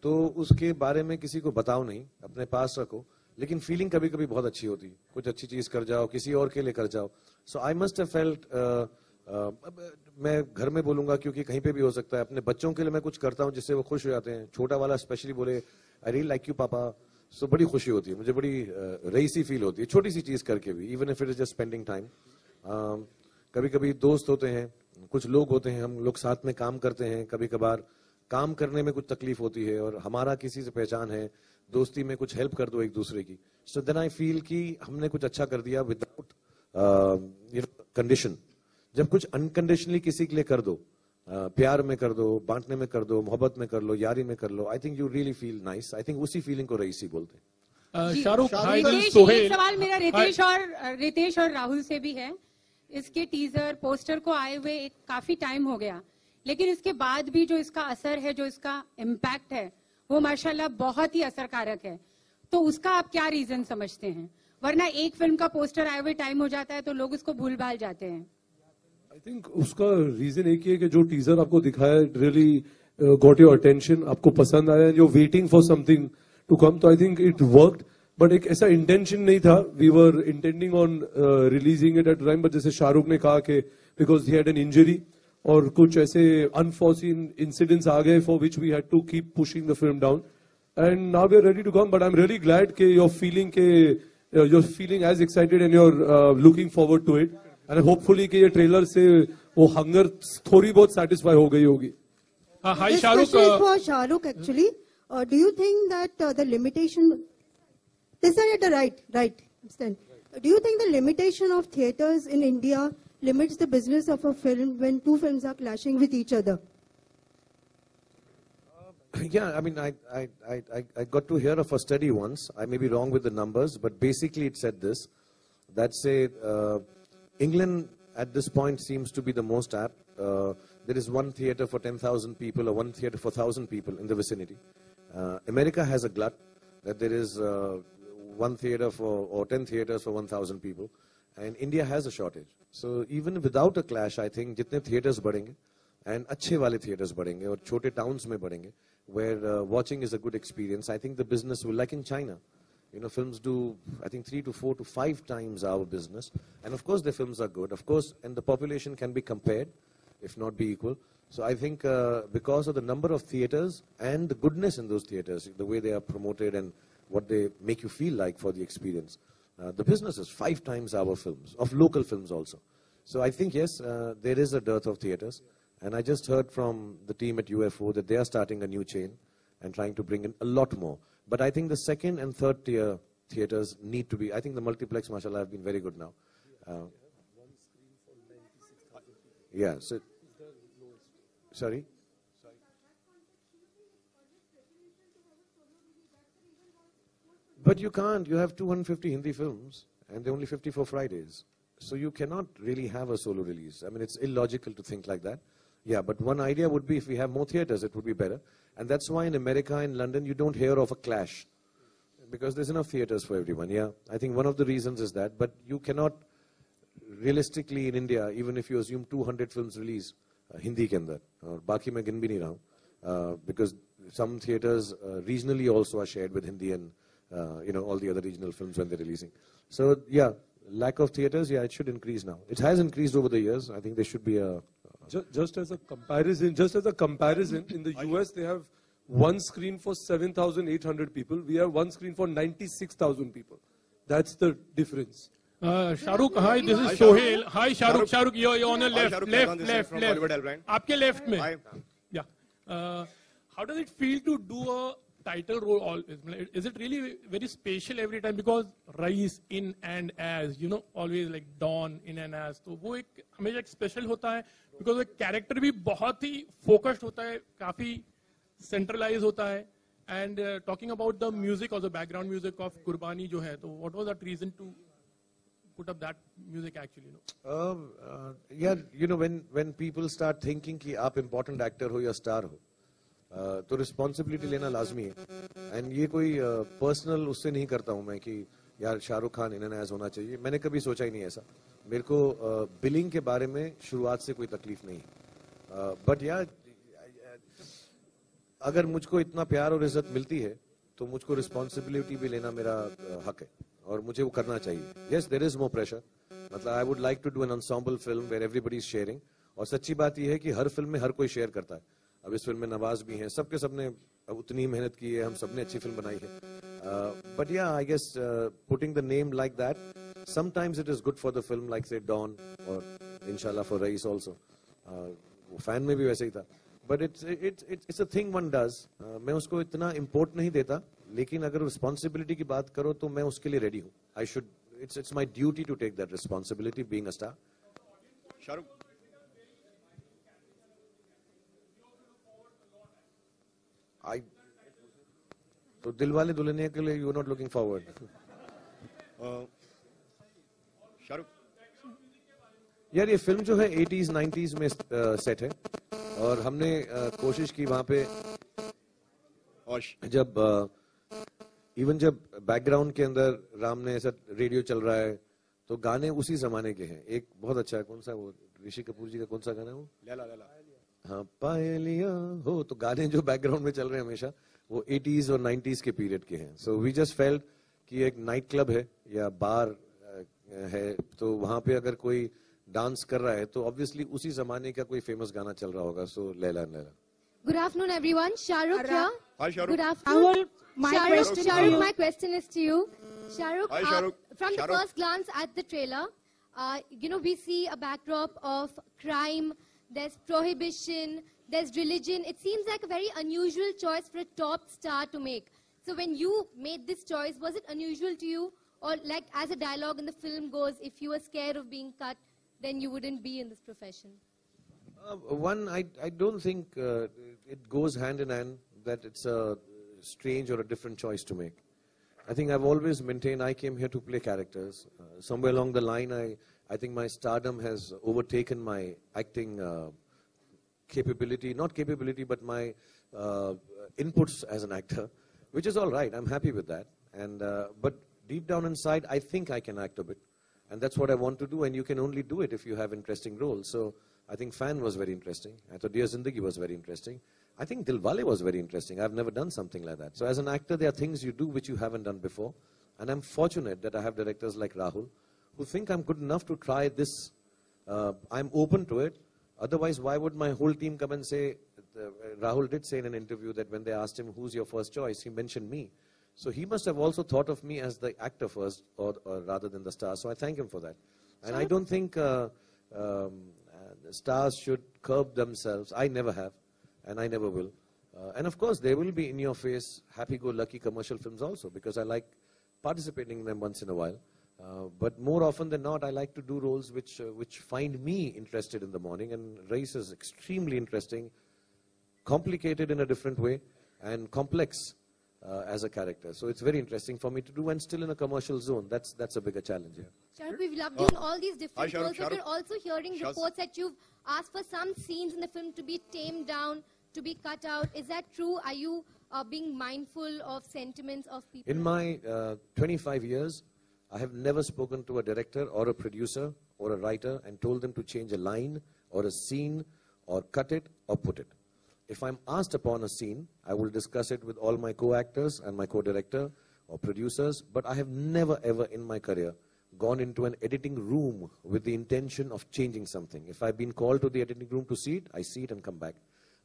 तो उसके बारे में किसी को बताओ नहीं, अपने पास रखो. लेकिन फीलिंग कभी कभी बहुत अच्छी होती है. कुछ अच्छी चीज कर जाओ, किसी और के लिए कर जाओ. सो आई मस्ट हैव फेल्ट, मैं घर में बोलूंगा क्योंकि कहीं पे भी हो सकता है, अपने बच्चों के लिए मैं कुछ करता हूँ जिससे वो खुश हो जाते हैं. छोटा वाला स्पेशली बोले आई रियली लाइक यू पापा, सो बड़ी खुशी होती है मुझे, बड़ी रईसी फील होती है छोटी सी चीज करके भी, even if it is just spending time. कभी कभी दोस्त होते हैं, कुछ लोग होते हैं, हम लोग साथ में काम करते हैं, कभी कभार काम करने में कुछ तकलीफ होती है और हमारा किसी से पहचान है, दोस्ती में कुछ हेल्प कर दो एक दूसरे की. सो देन आई फील कि हमने कुछ अच्छा कर दिया विदाउट कंडीशन. जब कुछ अनकंडीशनली किसी के लिए कर दो, प्यार में कर दो, बांटने में कर दो, मोहब्बत में कर लो, यारी में कर लो, I think you really feel nice. I think उसी फीलिंग को रईसी बोलते हैं. शाहरुख, सवाल मेरा रितेश और राहुल से भी है. इसके टीजर पोस्टर को आए हुए काफी टाइम हो गया, लेकिन इसके बाद भी जो इसका असर है, जो इसका इम्पैक्ट है, वो माशाल्लाह बहुत ही असरकारक है. तो उसका आप क्या रीजन समझते हैं? वरना एक फिल्म का पोस्टर आए हुए टाइम हो जाता है तो लोग उसको भूल भाल जाते हैं. आई थिंक उसका रीजन एक ही है कि जो टीजर आपको दिखाया, it really got your attention, आपको पसंद आया, and you're waiting for something to come. So I think it worked. But एक ऐसा intention नहीं था. We were intending on releasing it at the time, but जैसे शाहरुख ने कहा कि because he had an injury और कुछ ऐसे unforeseen incidents आ गए for which we had to keep pushing the film down. And now we are ready to come. But I'm really glad कि you're feeling as excited and you're looking forward to it. And hopefully कि ये trailer से वो hunger थोड़ी बहुत satisfy हो गई होगी. Hi, Shahrukh. This question is for Shahrukh, actually. Do you think that the limitation... This side at the right. Stand. Do you think the limitation of theatres in India limits the business of a film when two films are clashing with each other? Yeah, I mean, I got to hear of a study once. I may be wrong with the numbers, but basically it said this, that say England at this point seems to be the most apt. There is one theatre for 10,000 people or one theatre for 1,000 people in the vicinity. America has a glut that there is one theatre for or 10 theatres for 1,000 people, and India has a shortage. So even without a clash, I think जितने theatres बढ़ेंगे and अच्छे वाले theatres बढ़ेंगे और छोटे towns में बढ़ेंगे where watching is a good experience, I think the business will, like in China, you know, films do, I think 3 to 4 to 5 times our business, and of course the films are good, of course, and the population can be compared, if not be equal. So I think because of the number of theatres and the goodness in those theatres, the way they are promoted and what they make you feel like for the experience, the business is 5 times our films, of local films also. So I think, yes, there is a dearth of theatres. And I just heard from the team at UFO that they are starting a new chain and trying to bring in a lot more. But I think the second and third tier theatres need to be, I think the multiplex, mashallah, have been very good now. Yeah, so, sorry? But you can't, you have 250 Hindi films and they're only 54 Fridays. So you cannot really have a solo release. I mean, it's illogical to think like that. Yeah, but one idea would be if we have more theatres, it would be better. And that's why in America and London, you don't hear of a clash. Because there's enough theatres for everyone, yeah. I think one of the reasons is that. But you cannot, realistically in India, even if you assume 200 films release, Hindi ke andar, aur baki main gin bhi nahi raha hu, because some theatres regionally also are shared with Hindi and, you know, all the other regional films when they're releasing. So, yeah, lack of theatres, yeah, it should increase now. It has increased over the years. I think there should be a... Just as a comparison, in the US they have one screen for 7,800 people. We have one screen for 96,000 people. That's the difference. Shahrukh, hi, this is Sohail. Hi, Shahrukh, you're on the left. Aapke left mein. Yeah. How does it feel to do a title role? Is it really very special every time? Because Rais in and as, you know, always like Dawn in and as. तो वो एक हमेशा एक special होता है. Because वो character भी बहुत ही focused होता है, काफी centralized होता है. And talking about the music or the background music of Kurbani जो है, तो what was that reason to put up that music actually? Yeah, you know, when people start thinking कि आप important actor हो या star हो, तो responsibility लेना लाजमी है. एंड ये कोई पर्सनल उससे नहीं करता हूं मैं कि यार Shahrukh Khan in and as होना चाहिए. मैंने कभी सोचा ही नहीं ऐसा. मेरे को बिलिंग के बारे में शुरुआत से कोई तकलीफ नहीं. बट यार अगर मुझको इतना प्यार और इज्जत मिलती है तो मुझको रिस्पॉन्सिबिलिटी भी लेना मेरा हक है और मुझे वो करना चाहिए. Yes, there is more pressure. मतलब I would like to do an ensemble film where everybody is sharing. और सच्ची बात यह है कि हर फिल्म में हर कोई शेयर करता है. अब इस फिल्म में नवाज भी हैं, सबने उतनी मेहनत की है, हम सबने अच्छी फिल्म बनाई है. But yeah I guess putting the name like that sometimes it is good for the film, like say Don और Inshallah for rice also. Fan में भी वैसे ही था. But it's a thing one does. मैं उसको इतना इम्पोर्ट नहीं देता, लेकिन अगर रिस्पॉन्सिबिलिटी की बात करो तो मैं उसके लिए रेडी हूँ. I should, it's my duty to take that responsibility being a star. Shahrukh, तो दिलवाले दुल्हनिया के लिए you are not looking forward. Shahrukh यार, ये फिल्म जो है 80s 90s में सेट है और हमने कोशिश की वहां पे, और जब इवन जब बैकग्राउंड के अंदर राम ने ऐसा रेडियो चल रहा है तो गाने उसी जमाने के हैं. एक बहुत अच्छा है, कौन सा वो ऋषि कपूर जी का कौन सा गाना है वो, हाँ पायलिया हो, तो गाने जो बैकग्राउंड में चल रहे हैं हमेशा वो 80s और 90s के पीरियड के हैं. सो वी जस्ट फेल्ट कि एक नाइट क्लब है या बार है, तो वहां पे अगर कोई डांस कर रहा है तो ऑब्वियसली उसी जमाने का कोई फेमस गाना चल रहा होगा. सो Laila Laila. Good afternoon, everyone. Shahrukh here. Hi, Shahrukh. Good afternoon. Shahrukh, my question is to you. Shahrukh, Hi, Shahrukh. From the first glance at the trailer, we see a backdrop of crime, there's prohibition, there's religion. It seems like a very unusual choice for a top star to make. So when you made this choice, was it unusual to you? Or like as a dialogue in the film goes, if you were scared of being cut, then you wouldn't be in this profession? I don't think it goes hand in hand that it's a strange or a different choice to make. I think I've always maintained I came here to play characters. Somewhere along the line, I think my stardom has overtaken my acting capability, not capability, but my inputs as an actor, which is all right. I'm happy with that. And but deep down inside, I think I can act a bit. And that's what I want to do, and you can only do it if you have interesting roles. So I think Fan was very interesting. I thought Dear Zindagi was very interesting. I think Dilwale was very interesting. I've never done something like that. So as an actor, there are things you do which you haven't done before. And I'm fortunate that I have directors like Rahul who think I'm good enough to try this. I'm open to it. Otherwise, why would my whole team come and say, Rahul did say in an interview that when they asked him, who's your first choice, he mentioned me. So he must have also thought of me as the actor first, or rather than the star. So I thank him for that. And I don't think stars should curb themselves. I never have, and I never will. And of course, there will be in-your-face, happy-go-lucky commercial films also, because I like participating in them once in a while. But more often than not, I like to do roles which find me interested in the morning. And Race is extremely interesting, complicated in a different way, and complex. As a character. So it's very interesting for me to do, and still in a commercial zone. That's a bigger challenge here. Shahrukh, we've loved you in all these different roles, but we're also hearing reports that you've asked for some scenes in the film to be tamed down, to be cut out. Is that true? Are you being mindful of sentiments of people? In my 25 years, I have never spoken to a director or a producer or a writer and told them to change a line or a scene or cut it or put it. If I'm asked upon a scene, I will discuss it with all my co-actors and my co-director or producers, but I have never ever in my career gone into an editing room with the intention of changing something. If I've been called to the editing room to see it, I see it and come back.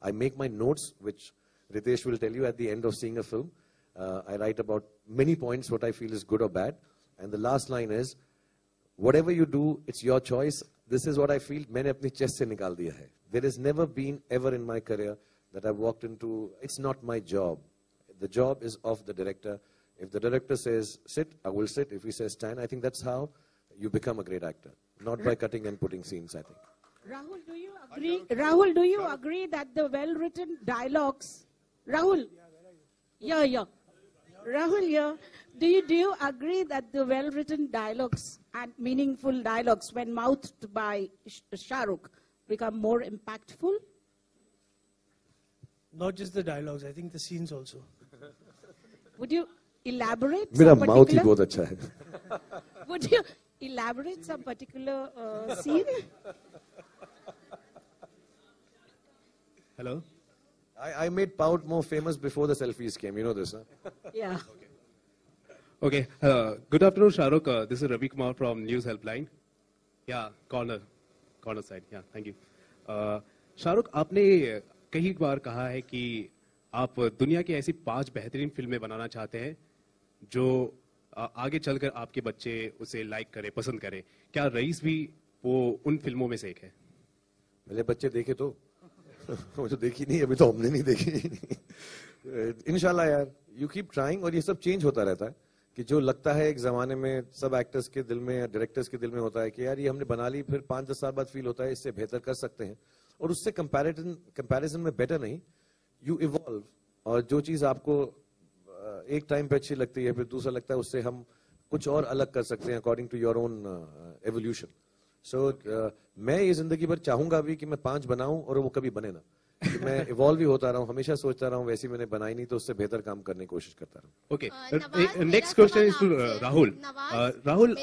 I make my notes, which Ritesh will tell you at the end of seeing a film. I write about many points, what I feel is good or bad. And the last line is, whatever you do, it's your choice. This is what I feel. मैंने अपनी chest से निकाल दिया है. There has never been ever in my career that I've walked into, it's not my job. The job is of the director. If the director says sit, I will sit. If he says stand, I think that's how you become a great actor. Not by cutting and putting scenes, I think. Rahul, do you agree? Rahul, do you agree that the well-written dialogues, Rahul, Rahul, do you agree that the well-written dialogues and meaningful dialogues, when mouthed by Shahrukh, become more impactful? Not just the dialogues, I think the scenes also. Would you elaborate? मेरा mouth ही बहुत अच्छा है. Would you elaborate some particular scene? Hello. I made Pout more famous before the selfies came. You know this, huh? Yeah. Okay. Good afternoon, Shahrukh. This is Ravi Kumar from News Helpline. Yeah, corner side. Yeah, thank you. Shahrukh, आपने कई बार कहा है कि आप दुनिया की ऐसी 5 बेहतरीन फिल्में बनाना चाहते हैं जो आगे चलकर आपके बच्चे उसे लाइक करें, पसंद करें. क्या रईस भी वो उन फिल्मों में से एक है? मेरे बच्चे देखे तो वो तो देखी नहीं, अभी तो हमने नहीं देखी. इंशाल्लाह यार, यू कीप ट्राइंग. और ये सब चेंज होता रहता है कि जो लगता है एक जमाने में सब एक्टर्स के दिल में, डायरेक्टर्स के दिल में होता है कि यार ये हमने बना ली, फिर 5-10 साल बाद फील होता है इससे बेहतर कर सकते हैं. और उससे कंपैरिजन में बेटर नहीं, यू इवॉल्व. और जो चीज आपको एक टाइम पे अच्छी लगती है, फिर दूसरा लगता है उससे हम कुछ और अलग कर सकते हैं according to your own evolution. So मैं ये जिंदगी भर चाहूंगा भी कि मैं 5 बनाऊं और वो कभी बने ना. मैं इवॉल्व ही होता रहा हूँ, हमेशा सोचता रहा हूँ वैसी मैंने बनाई नहीं तो उससे बेहतर काम करने की कोशिश करता रहा. Okay, next question is to Rahul. Rahul,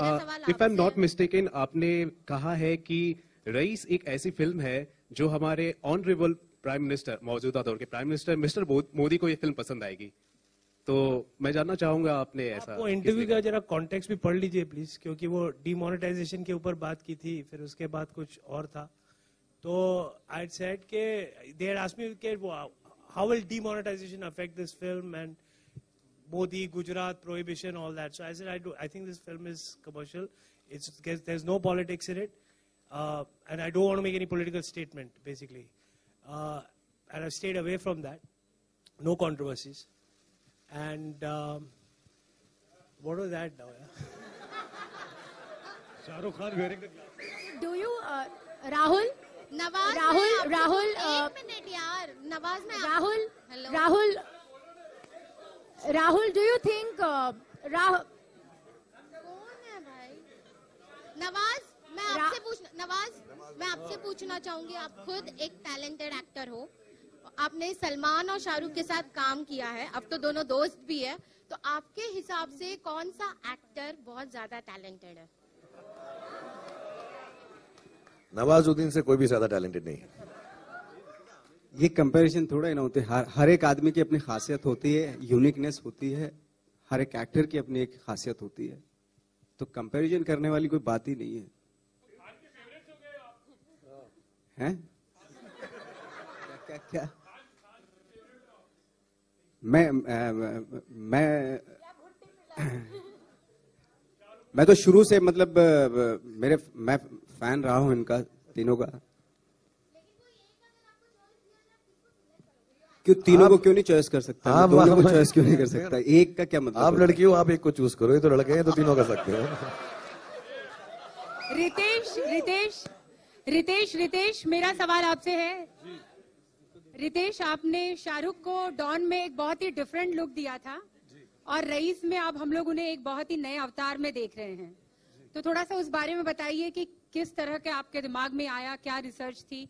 if I am not mistaken, आपने कहा है कि रईस एक ऐसी फिल्म है जो हमारे ऑनरेबल प्राइम मिनिस्टर, मौजूदा दौर के प्राइम मिनिस्टर मिस्टर मोदी को ये फिल्म पसंद आएगी। तो मैं जानना चाहूंगा आपने ऐसा वो इंटरव्यू का जरा कॉन्टेक्स्ट भी पढ़ लीजिए प्लीज, क्योंकि वो डिमोनेटाइजेशन के ऊपर बात की थी, फिर उसके बाद कुछ और था। तो आई सेड के दे हैड आस्क्ड मी के how will demonetisation affect this film and Modi, Gujarat, prohibition, all that. So I said, I think this film is commercial. There's no politics in it. And I don't want to make any political statement, basically. And I've stayed away from that. No controversies. And what was that now? Shah Rukh Khan wearing the glasses. Do you, Rahul? Nawaz, Rahul, एक minute यार, Nawaz, Rahul, do you think Rahul? कौन है भाई? नवाज, मैं आपसे पूछना चाहूंगी, आप खुद एक टैलेंटेड एक्टर हो, आपने सलमान और शाहरुख के साथ काम किया है, अब तो दोनों दोस्त भी है, तो आपके हिसाब से कौन सा एक्टर बहुत ज्यादा टैलेंटेड है? नवाजुद्दीन से कोई भी ज्यादा टैलेंटेड नहीं है। ये कंपैरिजन थोड़ा ही ना होते, हर एक आदमी की अपनी खासियत होती है, यूनिकनेस होती है, हर एक एक्टर की अपनी एक खासियत होती है, तो कंपैरिजन करने वाली कोई बात ही नहीं है। हैं? क्या? मैं तो शुरू से मतलब मैं फैन रहा हूं इनका तीनों का। क्यों तीनों को क्यों नहीं चॉइस कर सकता? दोनों को चॉइस क्यों नहीं कर सकता? एक का क्या मतलब? आप लड़की हो, आप एक को चूज करो, ये तो लड़के हैं तो तीनों कर सकते हो। रितेश, मेरा सवाल आपसे है। रितेश, आपने शाहरुख को डॉन में एक बहुत ही डिफरेंट लुक दिया था और रईस में अब हम लोग उन्हें एक बहुत ही नए अवतार में देख रहे हैं, तो थोड़ा सा उस बारे में बताइए कि किस तरह के आपके दिमाग में आया, क्या रिसर्च थी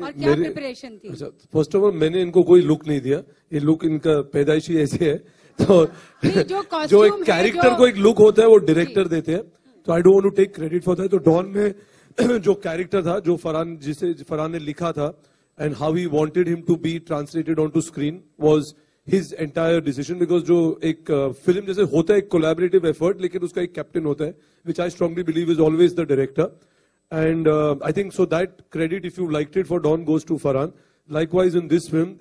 और क्या प्रिपरेशन थी? फर्स्ट ऑफ ऑल मैंने इनको कोई लुक नहीं दिया, ये लुक इनका पैदाइशी ऐसे है, तो जो एक कैरेक्टर को एक लुक होता है वो डायरेक्टर देते हैं, तो I don't want to take credit for that. तो डॉन में जो कैरेक्टर था, जो फरहान ने लिखा था and how he wanted him to be translated on to screen was his entire decision, because जो एक फिल्म जैसे होता है एक कोलैबोरेटिव एफर्ट, लेकिन उसका एक कैप्टन होता है, which I strongly believe is always the director. And I think so that credit, if you liked it for Dawn, goes to Farhan. Likewise in this film,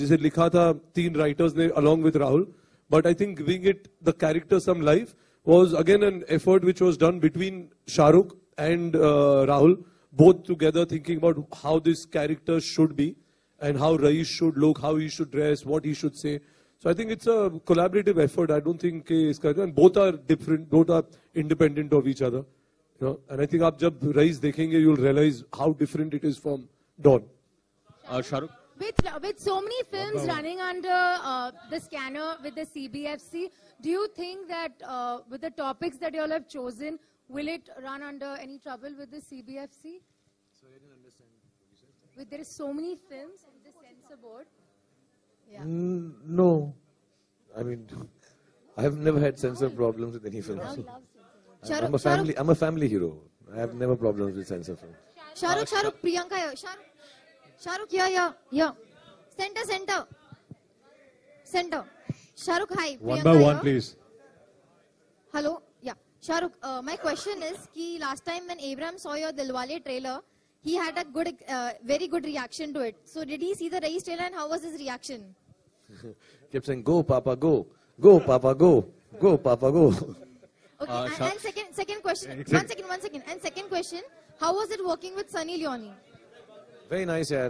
जिसे लिखा था 3 writers ने along with Rahul, but I think giving it the character some life was again an effort which was done between Shahrukh and Rahul, both together thinking about how this character should be and how Raees should look, how he should dress, what he should say. So I think it's a collaborative effort. I don't think and both are different, both are independent of each other. You know, and I think आप जब rice देखेंगे, you'll realize how different it is from Dawn. Shahrukh? With so many films running under the scanner with the CBFC, do you think that with the topics that you all have chosen, will it run under any trouble with the CBFC? So I didn't understand. With there are so many films with the censor board. Yeah. No, I mean, I have never had censor problems with any films. I'm a family hero. I have never problems with censor films. Shahrukh, Priyanka, Shahrukh, here. Center. Shahrukh, hi. One Priyanka by one, please. Hello. Yeah. Shahrukh, my question is, ki last time when Abraham saw your Dilwale trailer, he had a very good reaction to it. So did he see the Raees trailer and how was his reaction? Kept saying, "Go, Papa, go. Go, Papa, go. Go, Papa, go." Okay, and second question. One second. And second question, how was it working with Sunny Leone? Very nice, yeah.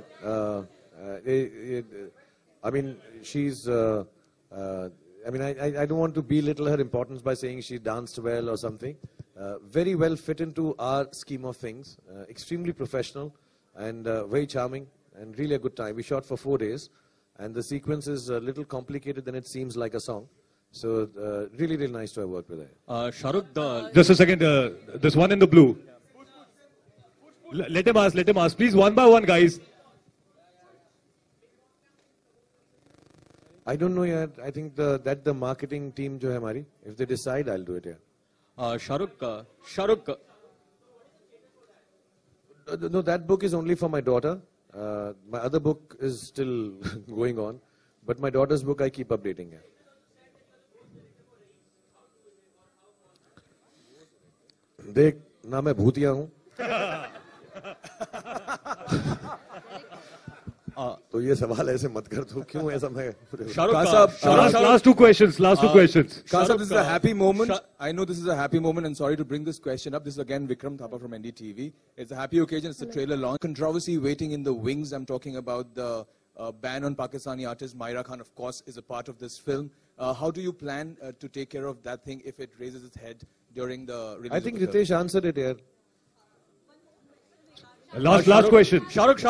I mean, she's. I mean, I don't want to belittle her importance by saying she danced well or something. Very well fit into our scheme of things. Extremely professional and very charming and really a good time. We shot for 4 days, and the sequence is a little complicated than it seems like a song. So really nice to have worked with her. Shahrukh, just a second. This one in the blue. Let him ask. Please, one by one, guys. I don't know yet. I think that the marketing team जो है हमारी, if they decide, I'll do it. Yeah. Shahrukh. No, that book is only for my daughter. My other book is still going on, but my daughter's book I keep updating it. देख ना मैं भूतिया हूँ तो ये सवाल ऐसे मत कर दो क्यों ऐसा मैं last two questions Kasab, this is a happy moment. I know this is a happy moment and sorry to bring this question up. This is again Vikram Thapa from NDTV. It's a happy occasion. It's a trailer launch. Controversy waiting in the wings. I'm talking about the ban on Pakistani artist. Myra Khan, of course, is a part of this film. How do you plan to take care of that thing if it raises its head during the release? I think Ritesh answered it here. Last question. Shahrukh.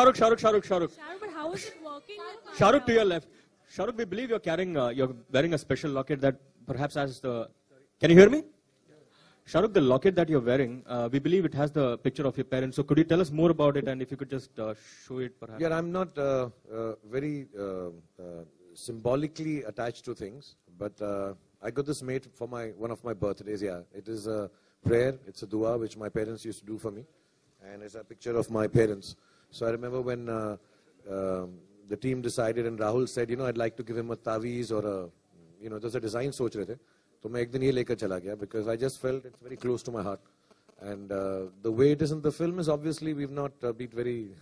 But how is it working? Shahrukh, to your left. Shahrukh, we believe you're wearing a special locket that perhaps has the. Can you hear me? Shahrukh, the locket that you're wearing, we believe it has the picture of your parents. So could you tell us more about it, and if you could just show it, perhaps? Yeah, I'm not very symbolically attached to things, but I got this made for one of my birthdays. Yeah, it is a prayer. It's a dua which my parents used to do for me. And it's a picture of my parents. So I remember when the team decided and Rahul said, I'd like to give him a taweez or a, there's a design soch rahe the. So I ek din ye lekar chala gaya because I just felt it's very close to my heart. And the way it is in the film is obviously we've not been very,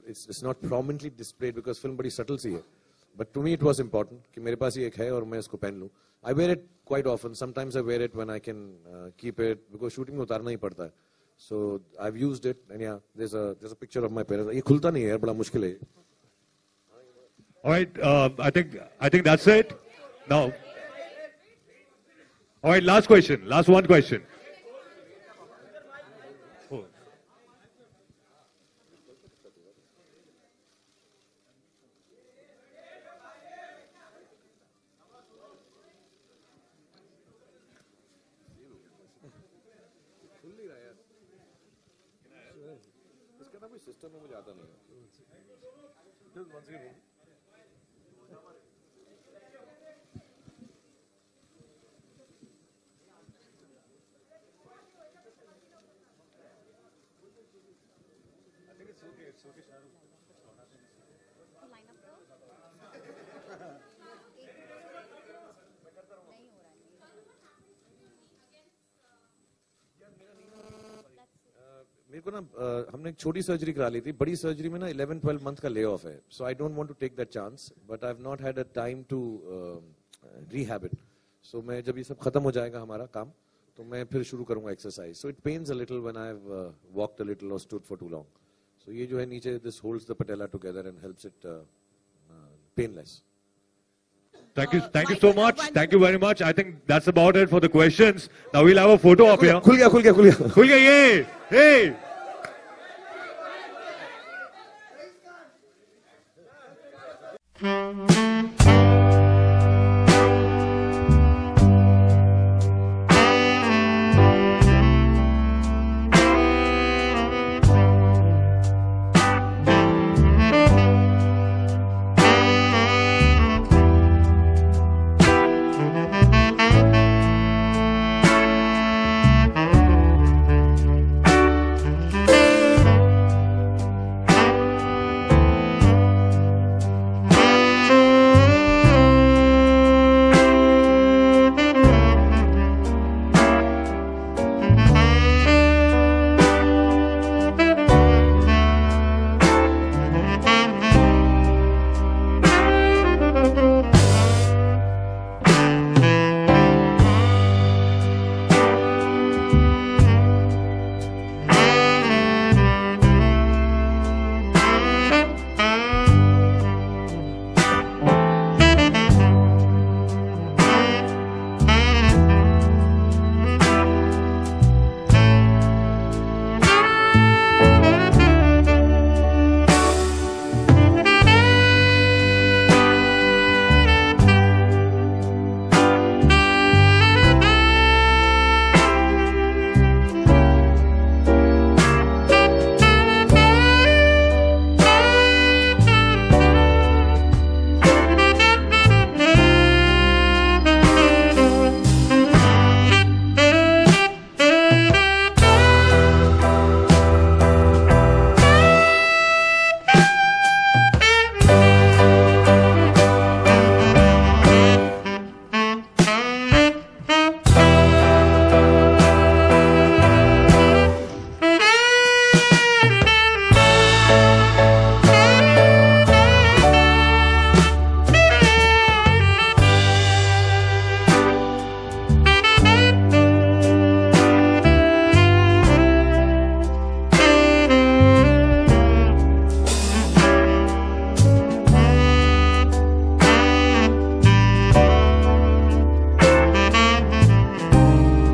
it's not prominently displayed because film badi subtle si hai. But to me it was important कि मेरे पास ये एक है और मैं इसको पहन लूँ. I wear it quite often. Sometimes I wear it when I can keep it because shooting में उतारना ही पड़ता है. So I've used it, and yeah, there's a picture of my parents. ये खुलता नहीं है यार, बड़ा मुश्किल है. All right, I think that's it. Now, all right, last one question. System में मुझे आता नहीं है. मेरे को ना हमने एक छोटी सर्जरी करा ली थी. बड़ी सर्जरी में ना 11-12 मंथ का ले ऑफ है. So I don't want to take that chance, but I have not had a time to rehab it. सो मैं जब ये सब खत्म हो जाएगा हमारा काम तो मैं फिर शुरू करूंगा exercise. So it pens a little when I have walked a little और स्टूड फॉर टू लॉन्ग. सो ये जो है नीचे this holds the patella together and helps it painless. Thank you so much. Thank you very much. I think that's about it for the questions. Now we'll have a photo up here. खुल गया. Hey!